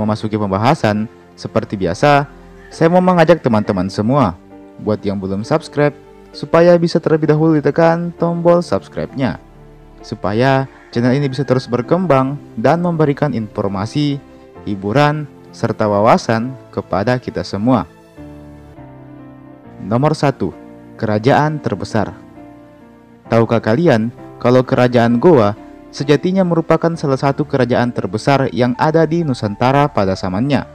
memasuki pembahasan, seperti biasa, saya mau mengajak teman-teman semua buat yang belum subscribe, supaya bisa terlebih dahulu ditekan tombol subscribe-nya, supaya channel ini bisa terus berkembang dan memberikan informasi, hiburan, serta wawasan kepada kita semua. Nomor 1. Kerajaan terbesar. Tahukah kalian kalau kerajaan Goa sejatinya merupakan salah satu kerajaan terbesar yang ada di Nusantara pada zamannya?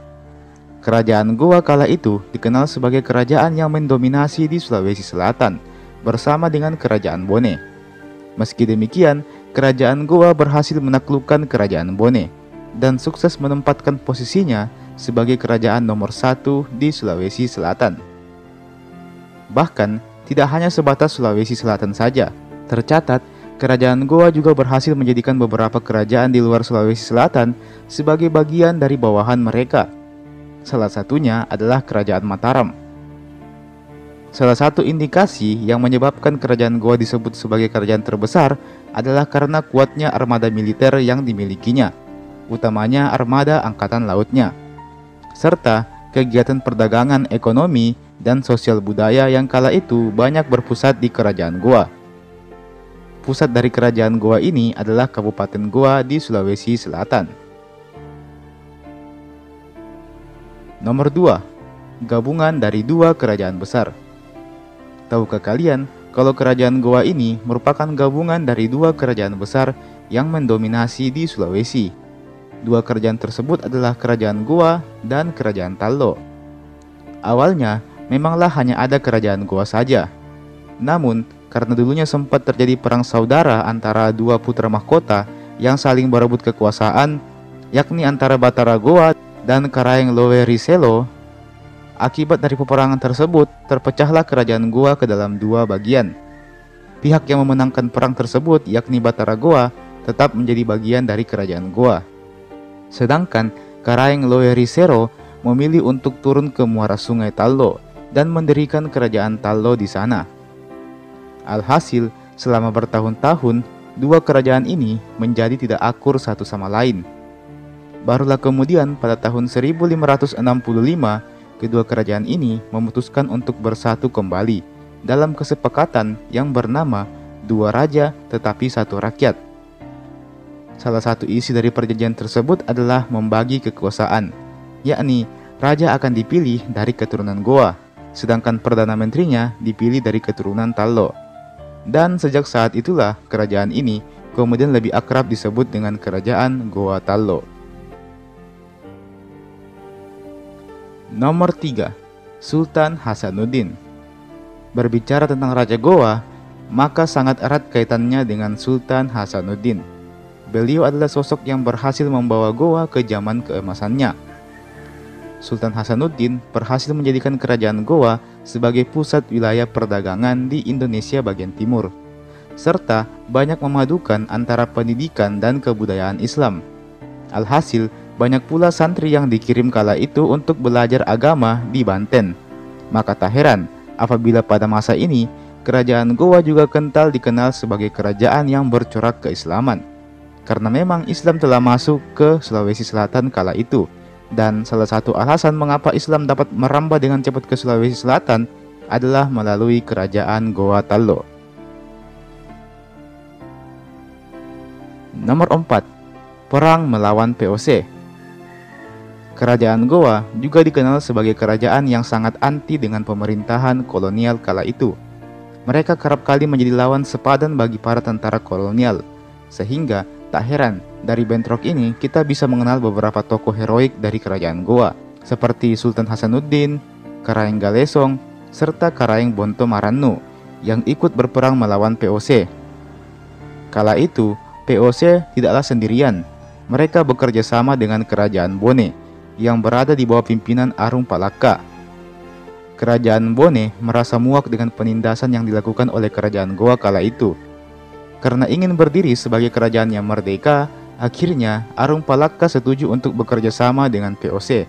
Kerajaan Goa kala itu dikenal sebagai kerajaan yang mendominasi di Sulawesi Selatan bersama dengan kerajaan Bone. Meski demikian, kerajaan Goa berhasil menaklukkan kerajaan Bone dan sukses menempatkan posisinya sebagai kerajaan nomor 1 di Sulawesi Selatan. Bahkan, tidak hanya sebatas Sulawesi Selatan saja. Tercatat, kerajaan Goa juga berhasil menjadikan beberapa kerajaan di luar Sulawesi Selatan sebagai bagian dari bawahan mereka. Salah satunya adalah kerajaan Mataram. Salah satu indikasi yang menyebabkan kerajaan Goa disebut sebagai kerajaan terbesar adalah karena kuatnya armada militer yang dimilikinya, utamanya armada angkatan lautnya, serta kegiatan perdagangan, ekonomi, dan sosial budaya yang kala itu banyak berpusat di kerajaan Goa. Pusat dari kerajaan Goa ini adalah Kabupaten Goa di Sulawesi Selatan. Nomor 2. Gabungan dari dua kerajaan besar. Tahukah kalian kalau kerajaan Goa ini merupakan gabungan dari dua kerajaan besar yang mendominasi di Sulawesi? Dua kerajaan tersebut adalah kerajaan Goa dan kerajaan Tallo. Awalnya memanglah hanya ada kerajaan Goa saja. Namun, karena dulunya sempat terjadi perang saudara antara dua putra mahkota yang saling berebut kekuasaan, yakni antara Batara Goa dan Karaeng Lowe Riselo. Akibat dari peperangan tersebut, terpecahlah kerajaan Goa ke dalam dua bagian. Pihak yang memenangkan perang tersebut, yakni Batara Goa, tetap menjadi bagian dari kerajaan Goa. Sedangkan Karaeng Lowe Riselo memilih untuk turun ke muara sungai Tallo dan mendirikan kerajaan Tallo di sana. Alhasil, selama bertahun-tahun, dua kerajaan ini menjadi tidak akur satu sama lain. Barulah kemudian pada tahun 1565, kedua kerajaan ini memutuskan untuk bersatu kembali dalam kesepakatan yang bernama Dua Raja Tetapi Satu Rakyat. Salah satu isi dari perjanjian tersebut adalah membagi kekuasaan, yakni raja akan dipilih dari keturunan Goa, sedangkan Perdana Menterinya dipilih dari keturunan Tallo. Dan sejak saat itulah kerajaan ini kemudian lebih akrab disebut dengan Kerajaan Goa Tallo. Nomor 3. Sultan Hasanuddin. Berbicara tentang Raja Goa, maka sangat erat kaitannya dengan Sultan Hasanuddin. Beliau adalah sosok yang berhasil membawa Goa ke zaman keemasannya. Sultan Hasanuddin berhasil menjadikan kerajaan Goa sebagai pusat wilayah perdagangan di Indonesia bagian timur, serta banyak memadukan antara pendidikan dan kebudayaan Islam. Alhasil, banyak pula santri yang dikirim kala itu untuk belajar agama di Banten. Maka tak heran apabila pada masa ini, kerajaan Goa juga kental dikenal sebagai kerajaan yang bercorak keislaman, karena memang Islam telah masuk ke Sulawesi Selatan kala itu. Dan salah satu alasan mengapa Islam dapat merambah dengan cepat ke Sulawesi Selatan adalah melalui kerajaan Goa Tallo. Nomor 4. Perang melawan POC. Kerajaan Goa juga dikenal sebagai kerajaan yang sangat anti dengan pemerintahan kolonial kala itu. Mereka kerap kali menjadi lawan sepadan bagi para tentara kolonial, sehingga tak heran dari bentrok ini kita bisa mengenal beberapa tokoh heroik dari kerajaan Goa, seperti Sultan Hasanuddin, Karaeng Galesong, serta Karaeng Bonto Marannu yang ikut berperang melawan POC. Kala itu, POC tidaklah sendirian. Mereka bekerja sama dengan kerajaan Bone yang berada di bawah pimpinan Arung Palaka. Kerajaan Bone merasa muak dengan penindasan yang dilakukan oleh kerajaan Goa kala itu. Karena ingin berdiri sebagai kerajaan yang merdeka, akhirnya Arung Palaka setuju untuk bekerja sama dengan POC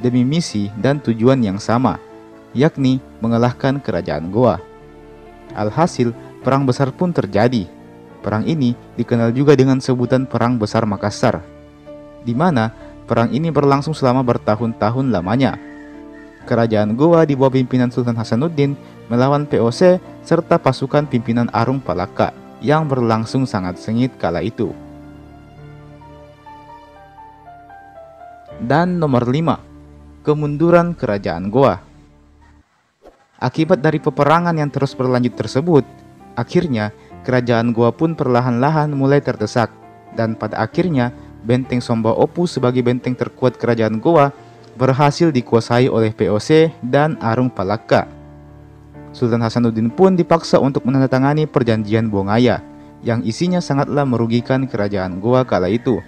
demi misi dan tujuan yang sama, yakni mengalahkan kerajaan Goa. Alhasil, perang besar pun terjadi. Perang ini dikenal juga dengan sebutan Perang Besar Makassar, di mana Perang ini berlangsung selama bertahun-tahun lamanya. Kerajaan Goa di bawah pimpinan Sultan Hasanuddin melawan POC serta pasukan pimpinan Arung Palaka yang berlangsung sangat sengit kala itu. Dan nomor 5, kemunduran kerajaan Goa. Akibat dari peperangan yang terus berlanjut tersebut, akhirnya kerajaan Goa pun perlahan-lahan mulai terdesak, dan pada akhirnya benteng Somba Opu sebagai benteng terkuat kerajaan Goa berhasil dikuasai oleh POC dan Arung Palaka. Sultan Hasanuddin pun dipaksa untuk menandatangani perjanjian Bongaya yang isinya sangatlah merugikan kerajaan Goa kala itu.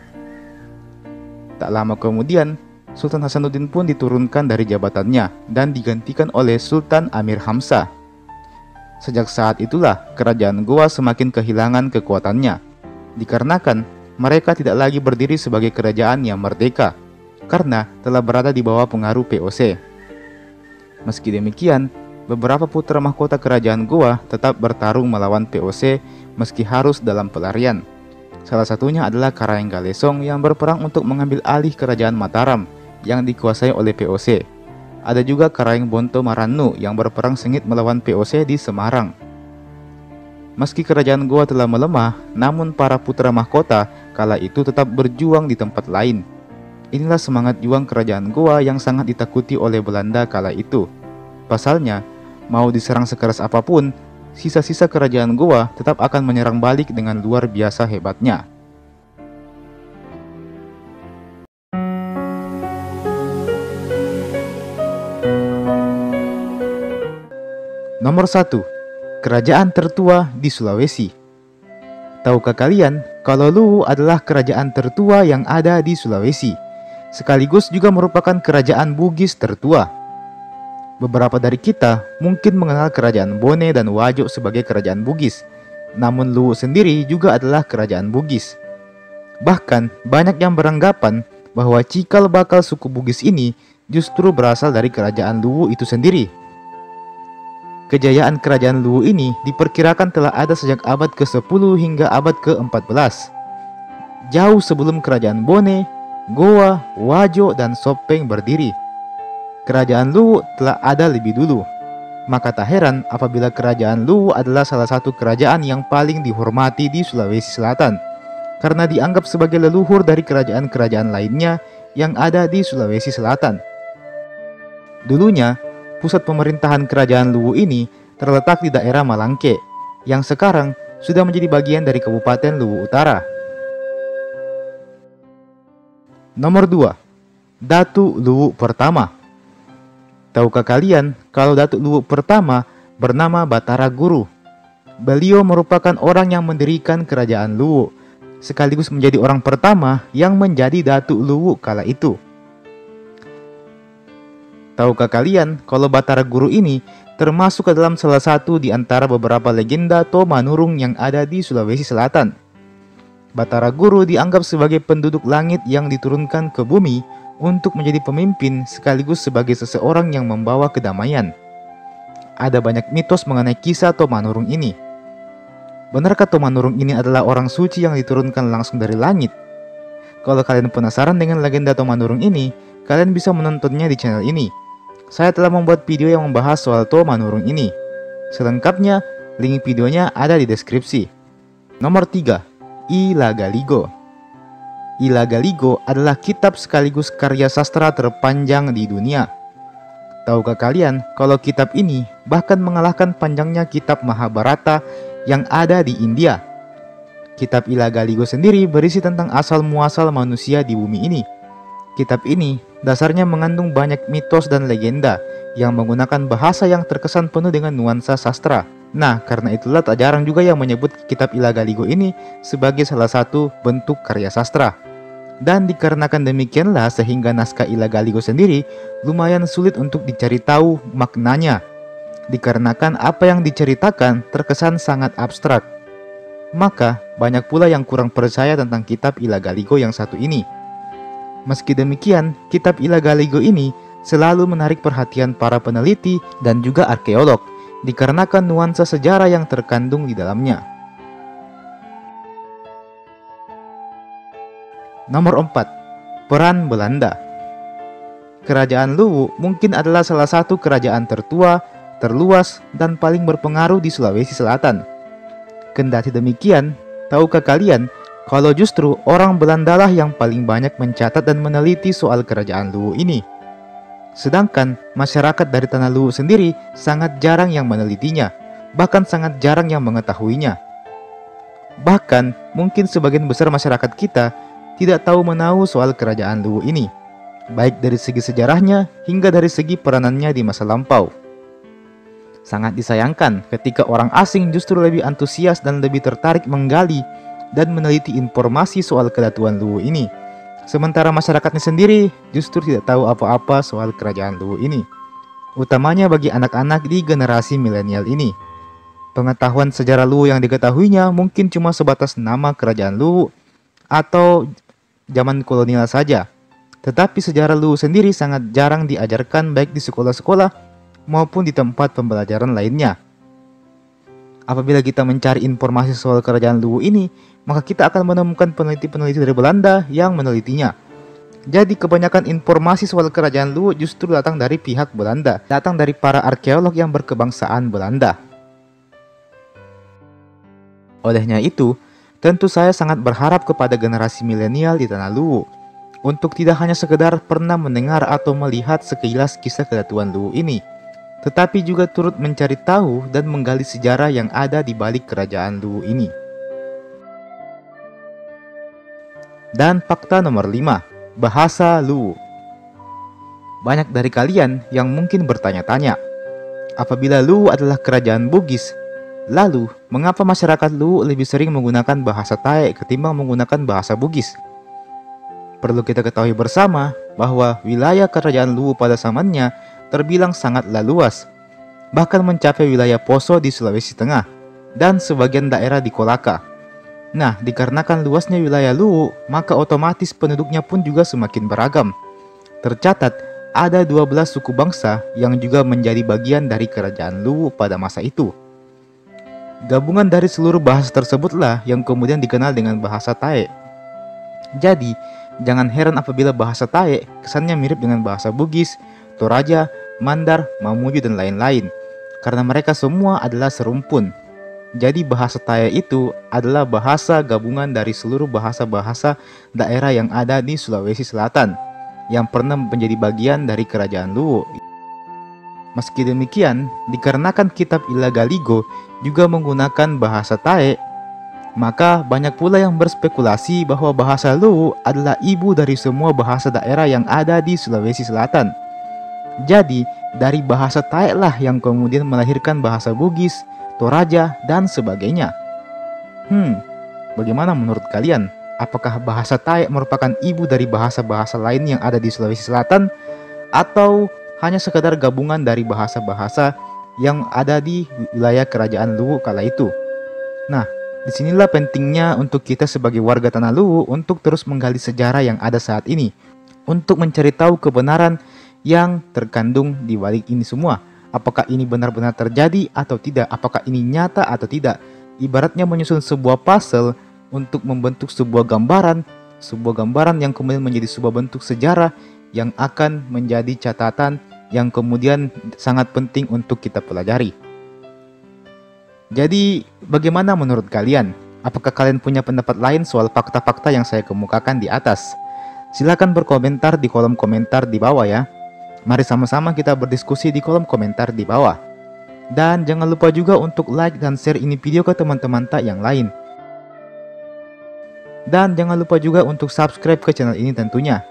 Tak lama kemudian, Sultan Hasanuddin pun diturunkan dari jabatannya dan digantikan oleh Sultan Amir Hamzah. Sejak saat itulah kerajaan Goa semakin kehilangan kekuatannya, dikarenakan mereka tidak lagi berdiri sebagai kerajaan yang merdeka, karena telah berada di bawah pengaruh POC. Meski demikian, beberapa putra mahkota kerajaan Goa tetap bertarung melawan POC meski harus dalam pelarian. Salah satunya adalah Karaeng Galesong yang berperang untuk mengambil alih kerajaan Mataram yang dikuasai oleh POC. Ada juga Karaeng Bonto Marannu yang berperang sengit melawan POC di Semarang. Meski kerajaan Goa telah melemah, namun para putra mahkota kala itu tetap berjuang di tempat lain. Inilah semangat juang kerajaan Goa yang sangat ditakuti oleh Belanda kala itu. Pasalnya, mau diserang sekeras apapun, sisa-sisa kerajaan Goa tetap akan menyerang balik dengan luar biasa hebatnya. Nomor 1. Kerajaan tertua di Sulawesi. Tahukah kalian kalau Luwu adalah kerajaan tertua yang ada di Sulawesi, sekaligus juga merupakan kerajaan Bugis tertua. Beberapa dari kita mungkin mengenal kerajaan Bone dan Wajo sebagai kerajaan Bugis, namun Luwu sendiri juga adalah kerajaan Bugis. Bahkan banyak yang beranggapan bahwa cikal bakal suku Bugis ini justru berasal dari kerajaan Luwu itu sendiri. Kejayaan kerajaan Luwu ini diperkirakan telah ada sejak abad ke-10 hingga abad ke-14. Jauh sebelum kerajaan Bone, Goa, Wajo, dan Sopeng berdiri. Kerajaan Luwu telah ada lebih dulu. Maka tak heran apabila kerajaan Luwu adalah salah satu kerajaan yang paling dihormati di Sulawesi Selatan, karena dianggap sebagai leluhur dari kerajaan-kerajaan lainnya yang ada di Sulawesi Selatan. Dulunya, pusat pemerintahan kerajaan Luwu ini terletak di daerah Malangke, yang sekarang sudah menjadi bagian dari Kabupaten Luwu Utara. Nomor 2. Datuk Luwu pertama. Tahukah kalian kalau Datuk Luwu pertama bernama Batara Guru? Beliau merupakan orang yang mendirikan kerajaan Luwu, sekaligus menjadi orang pertama yang menjadi Datuk Luwu kala itu. Tahukah kalian kalau Batara Guru ini termasuk ke dalam salah satu di antara beberapa legenda Tomanurung yang ada di Sulawesi Selatan? Batara Guru dianggap sebagai penduduk langit yang diturunkan ke bumi untuk menjadi pemimpin sekaligus sebagai seseorang yang membawa kedamaian. Ada banyak mitos mengenai kisah Tomanurung ini. Benarkah Tomanurung ini adalah orang suci yang diturunkan langsung dari langit? Kalau kalian penasaran dengan legenda Tomanurung ini, kalian bisa menontonnya di channel ini. Saya telah membuat video yang membahas soal Tomanurung ini. Selengkapnya, link videonya ada di deskripsi. Nomor 3. Ilagaligo. Ilagaligo adalah kitab sekaligus karya sastra terpanjang di dunia. Tahukah kalian kalau kitab ini bahkan mengalahkan panjangnya kitab Mahabharata yang ada di India? Kitab Ilagaligo sendiri berisi tentang asal-muasal manusia di bumi ini. Kitab ini dasarnya mengandung banyak mitos dan legenda yang menggunakan bahasa yang terkesan penuh dengan nuansa sastra. Nah, karena itulah tak jarang juga yang menyebut kitab Ilagaligo ini sebagai salah satu bentuk karya sastra. Dan dikarenakan demikianlah sehingga naskah Ilagaligo sendiri lumayan sulit untuk dicari tahu maknanya, dikarenakan apa yang diceritakan terkesan sangat abstrak. Maka banyak pula yang kurang percaya tentang kitab Ilagaligo yang satu ini. Meski demikian, kitab Ilagaligo ini selalu menarik perhatian para peneliti dan juga arkeolog, dikarenakan nuansa sejarah yang terkandung di dalamnya. Nomor 4. Peran Belanda. Kerajaan Luwu mungkin adalah salah satu kerajaan tertua, terluas, dan paling berpengaruh di Sulawesi Selatan. Kendati demikian, tahukah kalian kalau justru orang Belanda lah yang paling banyak mencatat dan meneliti soal kerajaan Luwu ini? Sedangkan masyarakat dari Tanah Luwu sendiri sangat jarang yang menelitinya, bahkan sangat jarang yang mengetahuinya. Bahkan mungkin sebagian besar masyarakat kita tidak tahu menahu soal kerajaan Luwu ini, baik dari segi sejarahnya hingga dari segi peranannya di masa lampau. Sangat disayangkan ketika orang asing justru lebih antusias dan lebih tertarik menggali dan meneliti informasi soal kedatuan Luwu ini, sementara masyarakatnya sendiri justru tidak tahu apa-apa soal kerajaan Luwu ini, utamanya bagi anak-anak di generasi milenial ini. Pengetahuan sejarah Luwu yang diketahuinya mungkin cuma sebatas nama kerajaan Luwu atau zaman kolonial saja. Tetapi sejarah Luwu sendiri sangat jarang diajarkan baik di sekolah-sekolah maupun di tempat pembelajaran lainnya. Apabila kita mencari informasi soal kerajaan Luwu ini, maka kita akan menemukan peneliti-peneliti dari Belanda yang menelitinya. Jadi kebanyakan informasi soal kerajaan Luwu justru datang dari pihak Belanda, datang dari para arkeolog yang berkebangsaan Belanda. Olehnya itu, tentu saya sangat berharap kepada generasi milenial di Tanah Luwu untuk tidak hanya sekedar pernah mendengar atau melihat sekilas kisah kedatuan Luwu ini, tetapi juga turut mencari tahu dan menggali sejarah yang ada di balik kerajaan Luwu ini. Dan fakta nomor 5, bahasa Luwu. Banyak dari kalian yang mungkin bertanya-tanya, apabila Luwu adalah kerajaan Bugis, lalu mengapa masyarakat Luwu lebih sering menggunakan bahasa Tae ketimbang menggunakan bahasa Bugis? Perlu kita ketahui bersama bahwa wilayah kerajaan Luwu pada zamannya terbilang sangatlah luas, bahkan mencapai wilayah Poso di Sulawesi Tengah dan sebagian daerah di Kolaka. Nah, dikarenakan luasnya wilayah Luwu, maka otomatis penduduknya pun juga semakin beragam. Tercatat, ada 12 suku bangsa yang juga menjadi bagian dari kerajaan Luwu pada masa itu. Gabungan dari seluruh bahasa tersebutlah yang kemudian dikenal dengan bahasa Tae. Jadi, jangan heran apabila bahasa Tae kesannya mirip dengan bahasa Bugis, Toraja, Mandar, Mamuju, dan lain-lain, karena mereka semua adalah serumpun. Jadi bahasa Tae itu adalah bahasa gabungan dari seluruh bahasa-bahasa daerah yang ada di Sulawesi Selatan yang pernah menjadi bagian dari kerajaan Luwu. Meski demikian, dikarenakan kitab Ila Galigo juga menggunakan bahasa Tae, maka banyak pula yang berspekulasi bahwa bahasa Luwu adalah ibu dari semua bahasa daerah yang ada di Sulawesi Selatan. Jadi, dari bahasa Tae lah yang kemudian melahirkan bahasa Bugis, Toraja, dan sebagainya. Bagaimana menurut kalian? Apakah bahasa Tae merupakan ibu dari bahasa-bahasa lain yang ada di Sulawesi Selatan? Atau hanya sekedar gabungan dari bahasa-bahasa yang ada di wilayah kerajaan Luwu kala itu? Nah, disinilah pentingnya untuk kita sebagai warga Tanah Luwu untuk terus menggali sejarah yang ada saat ini, untuk mencari tahu kebenaran yang terkandung di balik ini semua. Apakah ini benar-benar terjadi atau tidak? Apakah ini nyata atau tidak? Ibaratnya menyusun sebuah puzzle untuk membentuk sebuah gambaran yang kemudian menjadi sebuah bentuk sejarah yang akan menjadi catatan yang kemudian sangat penting untuk kita pelajari. Jadi, bagaimana menurut kalian? Apakah kalian punya pendapat lain soal fakta-fakta yang saya kemukakan di atas? Silakan berkomentar di kolom komentar di bawah ya. Mari sama-sama kita berdiskusi di kolom komentar di bawah. Dan jangan lupa juga untuk like dan share ini video ke teman-teman tak yang lain. Dan jangan lupa juga untuk subscribe ke channel ini tentunya.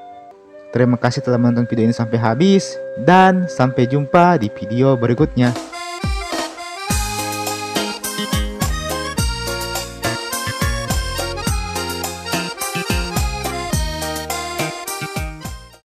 Terima kasih telah menonton video ini sampai habis, dan sampai jumpa di video berikutnya.